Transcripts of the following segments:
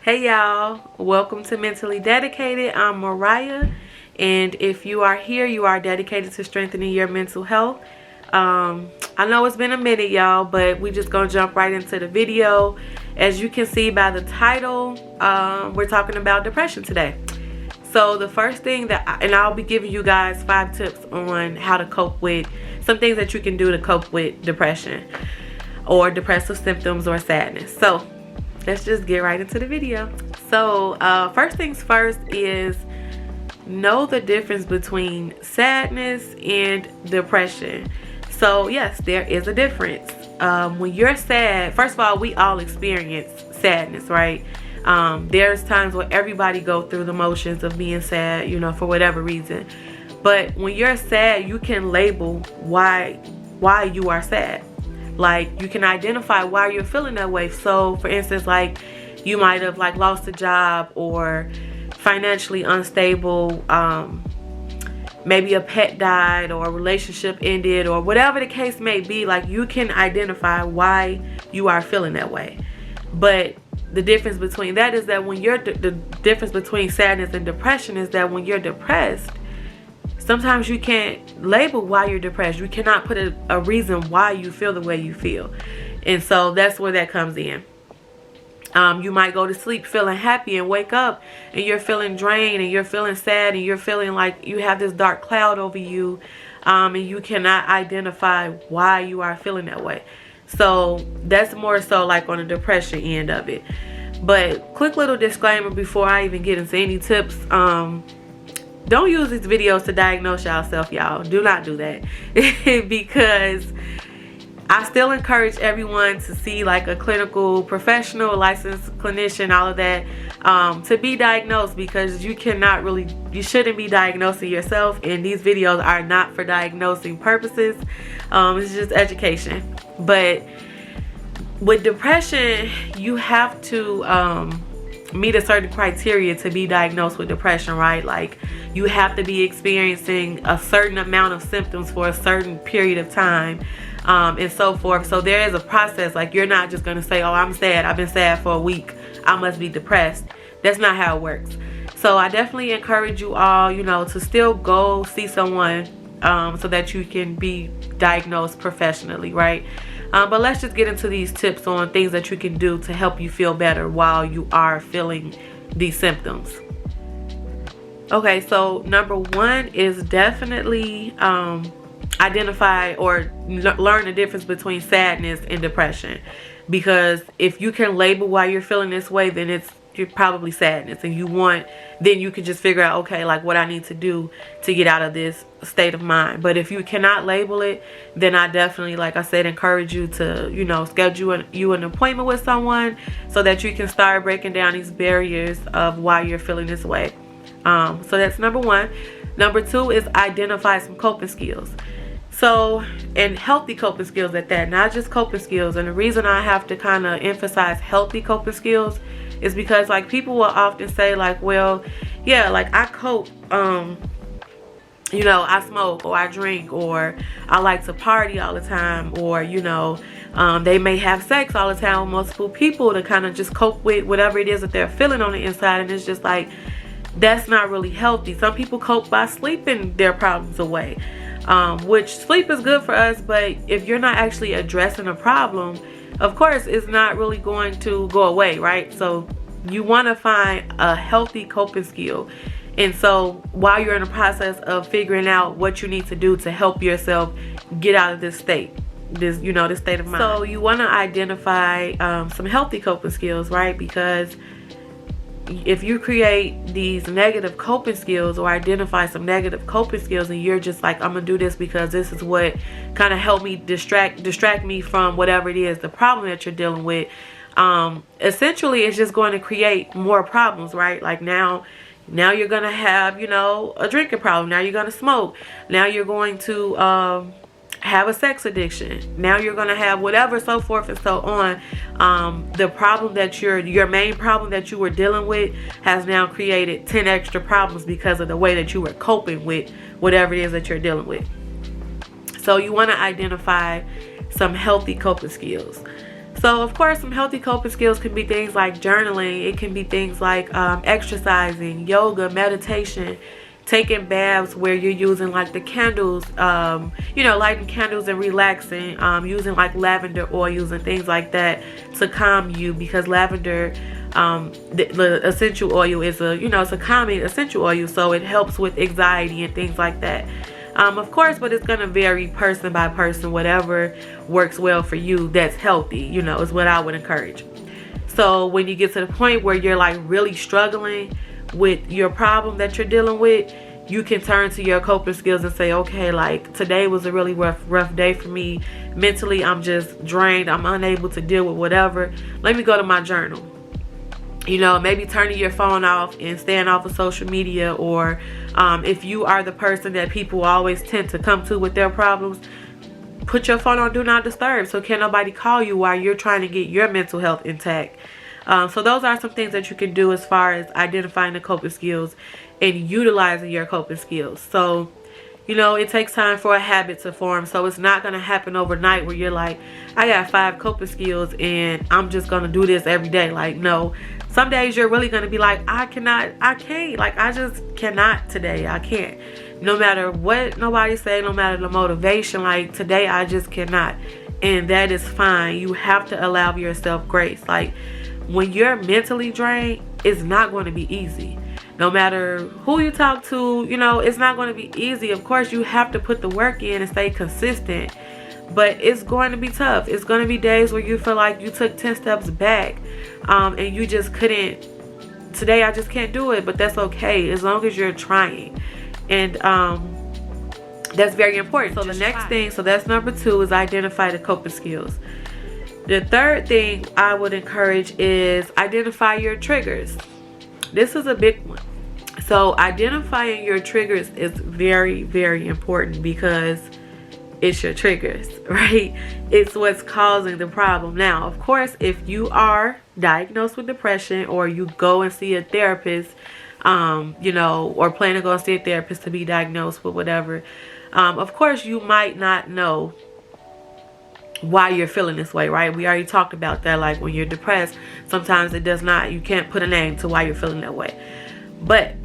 Hey y'all, welcome to Mentally Dedicated. I'm Mariah, and if you are here, you are dedicated to strengthening your mental health. I know it's been a minute, y'all, but we just gonna jump right into the video. As you can see by the title, we're talking about depression today. So the first thing and I'll be giving you guys 5 tips on how to cope with some things that you can do to cope with depression or depressive symptoms or sadness. So let's just get right into the video. So first things first is know the difference between sadness and depression. So yes, there is a difference. When you're sad, first of all, we all experience sadness, right? There's times where everybody go through the motions of being sad, you know, for whatever reason. But when you're sad, you can label why you are sad. Like, you can identify why you're feeling that way. So for instance, like, you might have like lost a job or financially unstable, maybe a pet died or a relationship ended or whatever the case may be. Like, you can identify why you are feeling that way. But the difference between that is that when you're the difference between sadness and depression is that when you're depressed, sometimes you can't label why you're depressed. You cannot put a reason why you feel the way you feel. And so that's where that comes in. You might go to sleep feeling happy and wake up and you're feeling drained and you're feeling sad and you're feeling like you have this dark cloud over you, and you cannot identify why you are feeling that way. So that's more so like on the depression end of it. But quick little disclaimer before I even get into any tips. Don't use these videos to diagnose yourself, y'all. Do not do that. Because I still encourage everyone to see like a clinical professional, licensed clinician, all of that, to be diagnosed, because you shouldn't be diagnosing yourself, and these videos are not for diagnosing purposes. It's just education. But with depression, you have to meet a certain criteria to be diagnosed with depression, right? Like, you have to be experiencing a certain amount of symptoms for a certain period of time, and so forth. So there is a process. Like, you're not just gonna say, oh, I'm sad, I've been sad for a week, I must be depressed. That's not how it works. So I definitely encourage you all, you know, to still go see someone, so that you can be diagnosed professionally, right? But let's just get into these tips on things that you can do to help you feel better while you are feeling these symptoms. Okay, so number 1 is definitely identify or learn the difference between sadness and depression. Because if you can label why you're feeling this way, then you're probably sadness, and then you can just figure out, okay, like what I need to do to get out of this state of mind. But if you cannot label it, then I definitely, like I said, encourage you to, you know, schedule an appointment with someone so that you can start breaking down these barriers of why you're feeling this way. So that's number 1. Number 2 is identify some coping skills. So, and healthy coping skills at that, not just coping skills. And the reason I have to kind of emphasize healthy coping skills is because, like, people will often say, like, well, yeah, like, I cope, you know, I smoke or I drink or I like to party all the time, or, you know, they may have sex all the time with multiple people to kind of just cope with whatever it is that they're feeling on the inside. And it's just like, that's not really healthy. Some people cope by sleeping their problems away, which sleep is good for us, but if you're not actually addressing a problem, of course it's not really going to go away, right? So you want to find a healthy coping skill. And so while you're in the process of figuring out what you need to do to help yourself get out of this state, this state of mind, so you want to identify some healthy coping skills, right? Because if you create these negative coping skills or identify some negative coping skills, and you're just like, I'm gonna do this because this is what kind of helped me distract me from whatever it is, the problem that you're dealing with, essentially it's just going to create more problems, right? Like, now you're gonna have, you know, a drinking problem. Now you're gonna smoke. Now you're going to have a sex addiction. Now you're gonna have whatever, so forth and so on. The problem that your main problem that you were dealing with has now created 10 extra problems because of the way that you were coping with whatever it is that you're dealing with. So you want to identify some healthy coping skills. So of course, some healthy coping skills can be things like journaling. It can be things like exercising, yoga, meditation, taking baths where you're using like the candles, lighting candles and relaxing, using like lavender oils and things like that to calm you, because lavender, the essential oil is it's a calming essential oil, so it helps with anxiety and things like that. Of course, but it's gonna vary person by person. Whatever works well for you that's healthy, is what I would encourage. So when you get to the point where you're like really struggling with your problem that you're dealing with, you can turn to your coping skills and say, okay, like today was a really rough day for me. Mentally, I'm just drained. I'm unable to deal with whatever. Let me go to my journal. Maybe turning your phone off and staying off of social media, or if you are the person that people always tend to come to with their problems, put your phone on do not disturb, so can't nobody call you while you're trying to get your mental health intact. So those are some things that you can do as far as identifying the coping skills and utilizing your coping skills. So it takes time for a habit to form, so it's not going to happen overnight where you're like, I got 5 coping skills and I'm just going to do this every day. Like, no. Some days you're really going to be like, I just cannot today. I can't. No matter what nobody say, no matter the motivation, like today I just cannot. And that is fine. You have to allow yourself grace. Like when you're mentally drained, it's not going to be easy. No matter who you talk to, it's not going to be easy. Of course, you have to put the work in and stay consistent. But it's going to be tough. It's going to be days where you feel like you took 10 steps back and you just couldn't. Today, I just can't do it. But that's okay as long as you're trying. And that's very important. So the next thing, so that's number 2, is identify the coping skills. The third thing I would encourage is identify your triggers. This is a big one. So identifying your triggers is very, very important, because it's your triggers, right? It's what's causing the problem. Now, of course, if you are diagnosed with depression, or you go and see a therapist, or plan to go and see a therapist to be diagnosed with whatever, of course, you might not know why you're feeling this way, right? We already talked about that. Like when you're depressed, sometimes you can't put a name to why you're feeling that way. But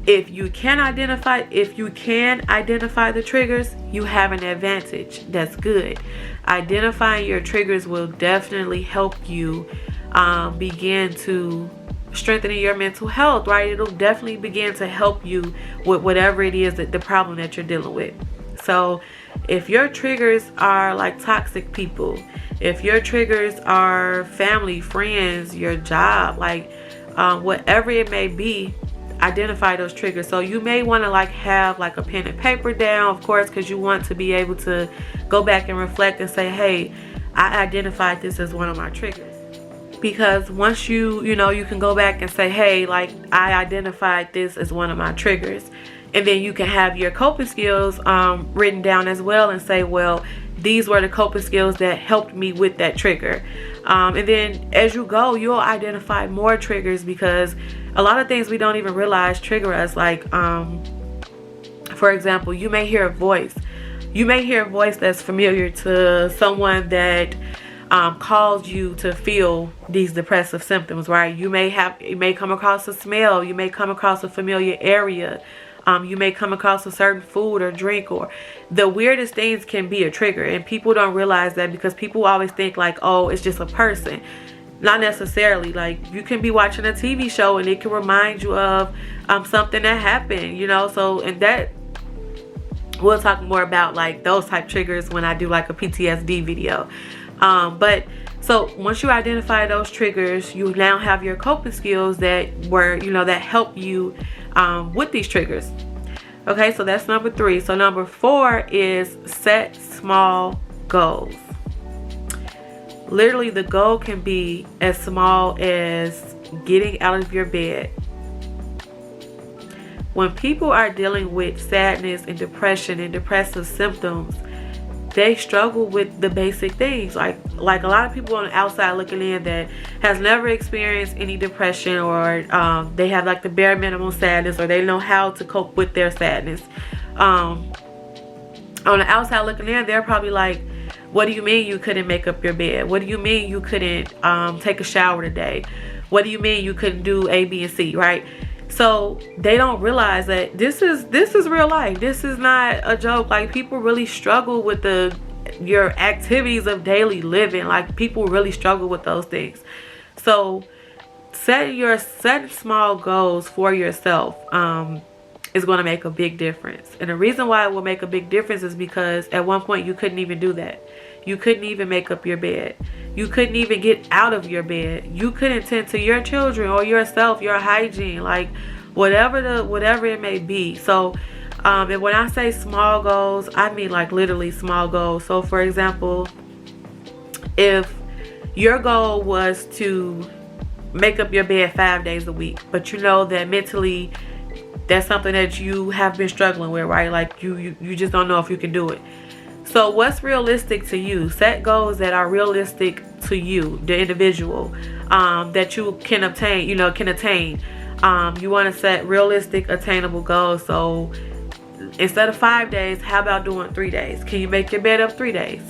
if you can identify the triggers, you have an advantage. That's good. Identifying your triggers will definitely help you begin to strengthen your mental health, right? It'll definitely begin to help you with whatever it is that the problem that you're dealing with. So if your triggers are like toxic people, if your triggers are family, friends, your job, like whatever it may be, identify those triggers. So you may want to like have like a pen and paper down, of course, because you want to be able to go back and reflect and say, hey, I identified this as one of my triggers. Because once you can go back and say, hey, like I identified this as one of my triggers. And then you can have your coping skills written down as well and say, well, these were the coping skills that helped me with that trigger. And then as you go, you'll identify more triggers, because a lot of things we don't even realize trigger us. Like, for example, you may hear a voice. You may hear a voice that's familiar to someone that caused you to feel these depressive symptoms, right? You may come across a smell. You may come across a familiar area. You may come across a certain food or drink, or the weirdest things can be a trigger, and people don't realize that, because people always think like, oh, it's just a person. Not necessarily. Like you can be watching a TV show and it can remind you of something that happened, so, and that we'll talk more about like those type triggers when I do like a PTSD video. But so once you identify those triggers, you now have your coping skills that help you with these triggers. Okay, so that's number 3. So number 4 is set small goals. Literally, the goal can be as small as getting out of your bed. When people are dealing with sadness and depression and depressive symptoms, they struggle with the basic things. Like a lot of people on the outside looking in that has never experienced any depression, or they have like the bare minimum sadness, or they know how to cope with their sadness. On the outside looking in, they're probably like, What do you mean you couldn't make up your bed? What do you mean you couldn't take a shower today? What do you mean you couldn't do A, B, and C, right? So they don't realize that this is real life. This is not a joke. Like, people really struggle with your activities of daily living. Like, people really struggle with those things. So set small goals for yourself is going to make a big difference. And the reason why it will make a big difference is because at one point you couldn't even do that. You couldn't even make up your bed. You couldn't even get out of your bed. You couldn't tend to your children or yourself, your hygiene, like whatever it may be. So and when I say small goals, I mean like literally small goals. So for example, if your goal was to make up your bed 5 days a week, but you know that mentally that's something that you have been struggling with, right? Like you just don't know if you can do it. So what's realistic to you? Set goals that are realistic to you, the individual, that you can obtain, can attain. You want to set realistic, attainable goals. So instead of 5 days, how about doing 3 days? Can you make your bed up 3 days?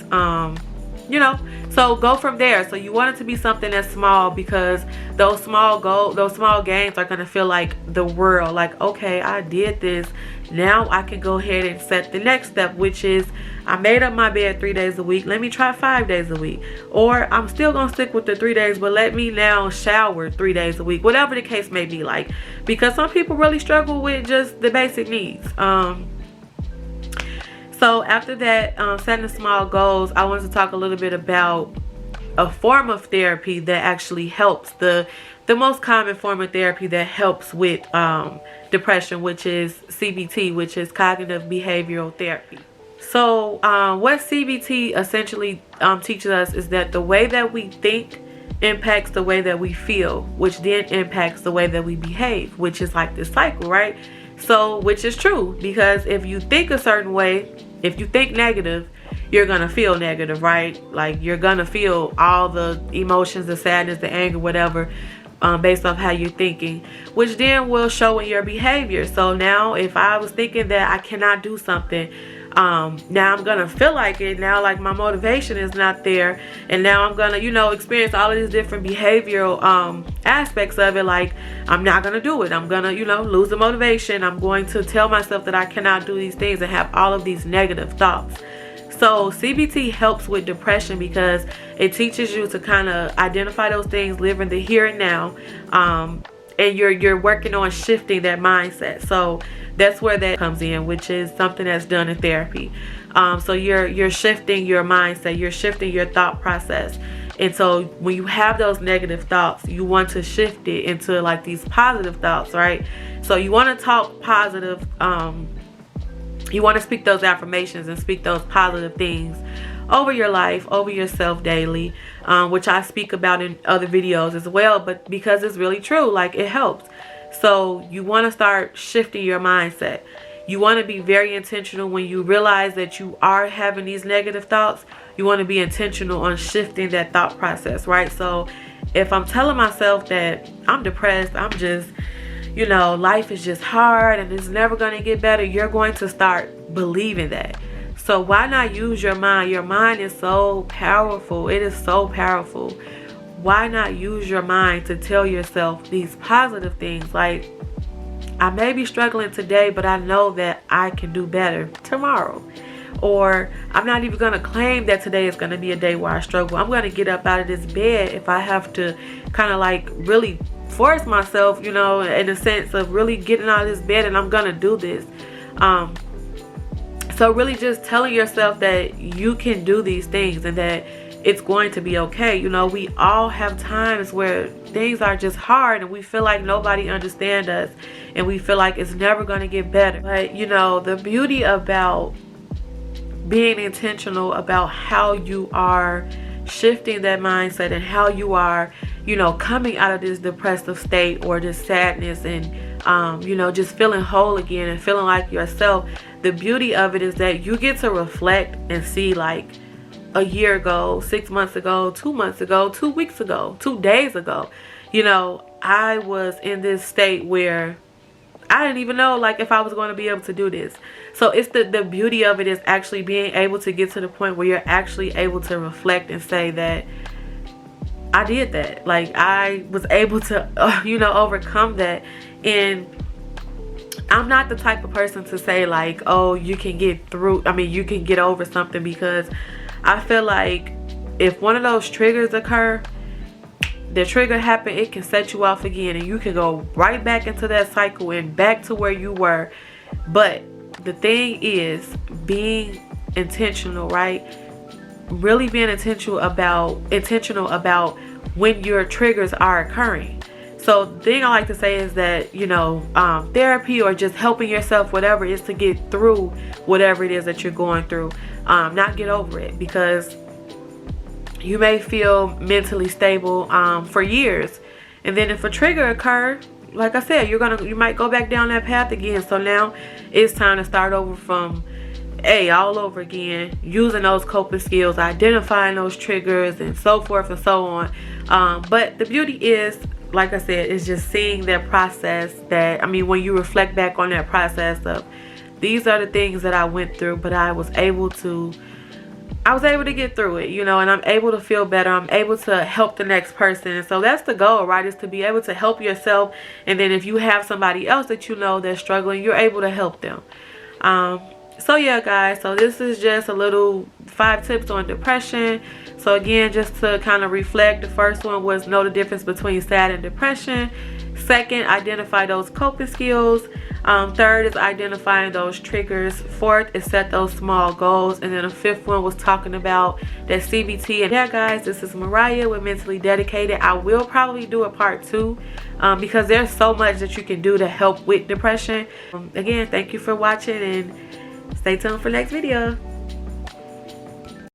So go from there. So you want it to be something that's small, because those small gains are going to feel like the world. Like, okay, I did this. Now I can go ahead and set the next step, which is I made up my bed 3 days a week. Let me try 5 days a week. Or I'm still going to stick with the 3 days, but let me now shower 3 days a week. Whatever the case may be, like, because some people really struggle with just the basic needs. So after that, setting small goals, I wanted to talk a little bit about a form of therapy that actually helps, the most common form of therapy that helps with depression, which is CBT, which is cognitive behavioral therapy. So what CBT essentially teaches us is that the way that we think impacts the way that we feel, which then impacts the way that we behave, which is like this cycle, right? So, which is true, because if you think a certain way, if you think negative, you're gonna feel negative, right? Like, you're gonna feel all the emotions, the sadness, the anger, whatever, based off how you're thinking, which then will show in your behavior. So now if I was thinking that I cannot do something, now I'm gonna feel like it. Now, like, my motivation is not there, and now I'm gonna experience all of these different behavioral aspects of it. Like, I'm not gonna do it. I'm gonna lose the motivation. I'm going to tell myself that I cannot do these things and have all of these negative thoughts. So CBT helps with depression because it teaches you to kind of identify those things, live in the here and now, and you're working on shifting that mindset. So that's where that comes in, which is something that's done in therapy. So you're shifting your mindset, you're shifting your thought process. And so when you have those negative thoughts, you want to shift it into like these positive thoughts, right? So you want to talk positive, you want to speak those affirmations and speak those positive things over your life, over yourself daily, which I speak about in other videos as well, but because it's really true, like, it helps. So you want to start shifting your mindset. You want to be very intentional when you realize that you are having these negative thoughts. You want to be intentional on shifting that thought process, right? So if I'm telling myself that I'm depressed, I'm just, life is just hard and it's never going to get better, you're going to start believing that. So why not use your mind? Your mind is so powerful. It is so powerful. Why not use your mind to tell yourself these positive things? Like, I may be struggling today, but I know that I can do better tomorrow. Or I'm not even going to claim that today is going to be a day where I struggle. I'm going to get up out of this bed if I have to kind of like really force myself, in a sense of really getting out of this bed, and I'm going to do this. So really just telling yourself that you can do these things and that it's going to be okay. We all have times where things are just hard and we feel like nobody understands us and we feel like it's never going to get better. But the beauty about being intentional about how you are shifting that mindset and how you are, coming out of this depressive state or this sadness and, just feeling whole again and feeling like yourself. The beauty of it is that you get to reflect and see, like, a year ago, 6 months ago, 2 months ago, 2 weeks ago, 2 days ago, I was in this state where I didn't even know like if I was going to be able to do this. So it's the beauty of it is actually being able to get to the point where you're actually able to reflect and say that I did that. Like I was able to, you know, overcome that. And I'm not the type of person to say like, oh, you can get through, I mean, you can get over something, because I feel like if one of those triggers occur, the trigger happen, it can set you off again and you can go right back into that cycle and back to where you were. But the thing is being intentional, right? Really being intentional about when your triggers are occurring. So the thing I like to say is that, you know, therapy or just helping yourself, whatever, is to get through whatever it is that you're going through, not get over it, because you may feel mentally stable for years, and then if a trigger occur, like I said, you might go back down that path again. So now it's time to start over from all over again, using those coping skills, identifying those triggers, and so forth and so on. But the beauty is, like I said, is just seeing that process. That, I mean, when you reflect back on that process of, these are the things that I went through, but I was able to get through it, you know, and I'm able to feel better. I'm able to help the next person. And so that's the goal, right? Is to be able to help yourself. And then if you have somebody else that you know that's struggling, you're able to help them. So yeah, guys, so this is just a little 5 tips on depression. So again, just to kind of reflect, the first one was know the difference between sad and depression. Second, identify those coping skills. Third is identifying those triggers. Fourth is set those small goals. And then the fifth one was talking about that CBT. And yeah, guys, this is Mariah with Mentally Dedicated. I will probably do a part 2 because there's so much that you can do to help with depression. Again, thank you for watching, and stay tuned for next video.